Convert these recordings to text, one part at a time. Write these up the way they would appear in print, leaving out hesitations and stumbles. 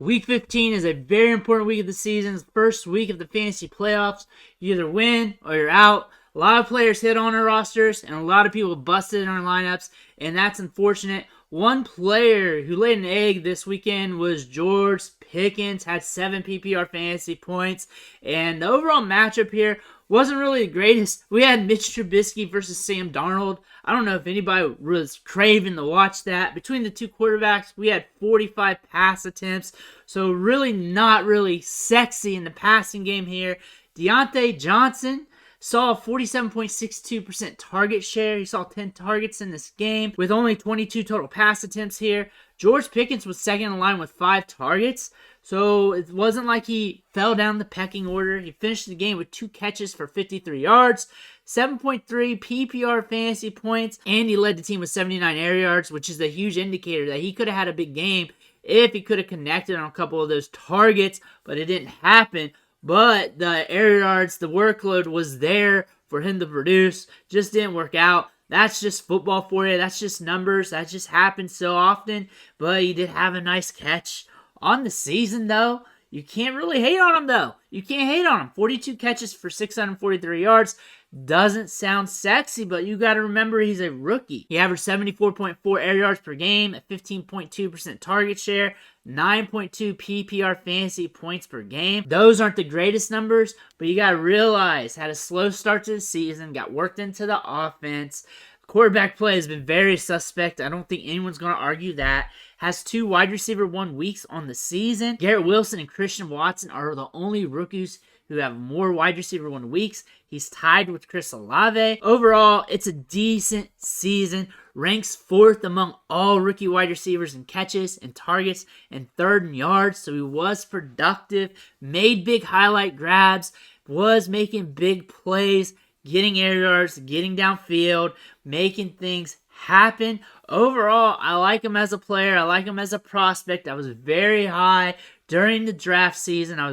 Week 15 is a very important week of the season. It's the first week of the fantasy playoffs. You either win or you're out. A lot of players hit on our rosters, and a lot of people busted in our lineups, and that's unfortunate. One player who laid an egg this weekend was George Pickens, had 7 PPR fantasy points, and the overall matchup here wasn't really the greatest. We had Mitch Trubisky versus Sam Darnold. I don't know if anybody was craving to watch that. Between the two quarterbacks, we had 45 pass attempts, so really not really sexy in the passing game here. Deontay Johnson saw a 47.62% target share. He saw 10 targets in this game with only 22 total pass attempts here. George Pickens was second in line with 5 targets. So it wasn't like he fell down the pecking order. He finished the game with 2 catches for 53 yards, 7.3 PPR fantasy points, and he led the team with 79 air yards, which is a huge indicator that he could have had a big game if he could have connected on a couple of those targets, but it didn't happen. But the air yards, the workload was there for him to produce. Just didn't work out. That's just football for you. That's just numbers. That just happens so often. But he did have a nice catch. On the season, though, you can't really hate on him, though. You can't hate on him. 42 catches for 643 yards. Doesn't sound sexy, but you got to remember he's a rookie. He averaged 74.4 air yards per game, a 15.2% target share, 9.2 PPR fantasy points per game. Those aren't the greatest numbers, but you got to realize had a slow start to the season, got worked into the offense. Quarterback play has been very suspect. I don't think anyone's going to argue that. Has 2 wide receiver 1 weeks on the season. Garrett Wilson and Christian Watson are the only rookies who have more wide receiver 1 weeks. He's tied with Chris Olave. Overall, it's a decent season. Ranks 4th among all rookie wide receivers in catches and targets and 3rd in yards. So he was productive, made big highlight grabs, was making big plays, getting air yards, getting downfield, making things happen. Overall, I like him as a player. I like him as a prospect. I was very high during the draft season. on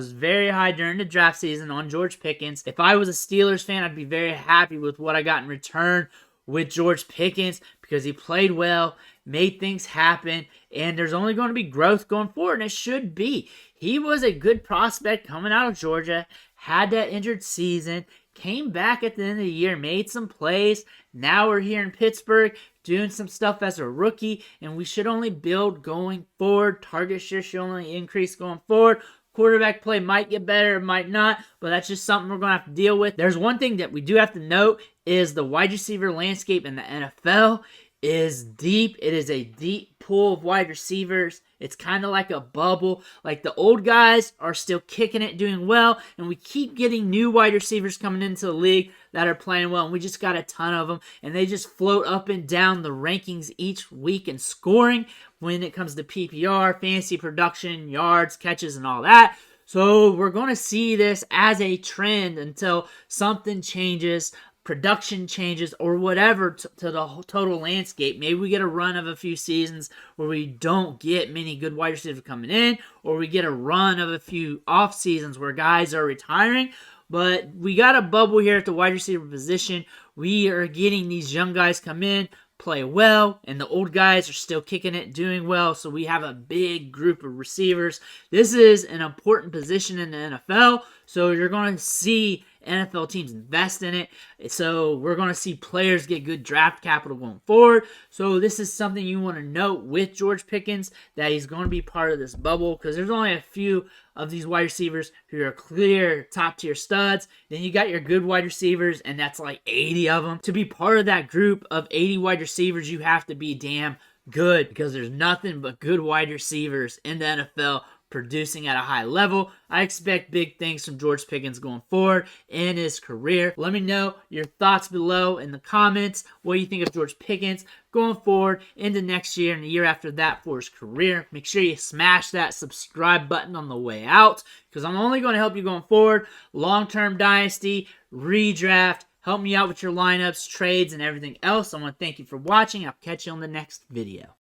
George Pickens. If I was a Steelers fan, I'd be very happy with what I got in return with George Pickens because he played well, made things happen, and there's only going to be growth going forward, and it should be. He was a good prospect coming out of Georgia, had that injured season, came back at the end of the year, made some plays. Now we're here in Pittsburgh doing some stuff as a rookie, and we should only build going forward. Target share should only increase going forward. Quarterback play might get better, it might not, but that's just something we're going to have to deal with. There's one thing that we do have to note is the wide receiver landscape in the NFL is deep. It is a deep pool of wide receivers. It's kind of like a bubble. Like the old guys are still kicking it, doing well, and we keep getting new wide receivers coming into the league that are playing well, and we just got a ton of them, and they just float up and down the rankings each week in scoring when it comes to PPR, fantasy production, yards, catches, and all that. So we're going to see this as a trend until something changes, production changes, or whatever to the total landscape. Maybe we get a run of a few seasons where we don't get many good wide receivers coming in, or we get a run of a few off seasons where guys are retiring. But we got a bubble here at the wide receiver position. We are getting these young guys come in, play well, and the old guys are still kicking it, doing well. So we have a big group of receivers. This is an important position in the NFL. So you're going to see NFL teams invest in it. So we're going to see players get good draft capital going forward. So this is something you want to note with George Pickens, that he's going to be part of this bubble because there's only a few of these wide receivers who are clear top tier studs. Then you got your good wide receivers, and that's like 80 of them. To be part of that group of 80 wide receivers, you have to be damn good because there's nothing but good wide receivers in the NFL producing at a high level. I expect big things from George Pickens going forward in his career. Let me know your thoughts below in the comments. What do you think of George Pickens going forward into next year and the year after that for his career? Make sure you smash that subscribe button on the way out because I'm only going to help you going forward. Long-term dynasty, redraft, help me out with your lineups, trades, and everything else. I want to thank you for watching. I'll catch you on the next video.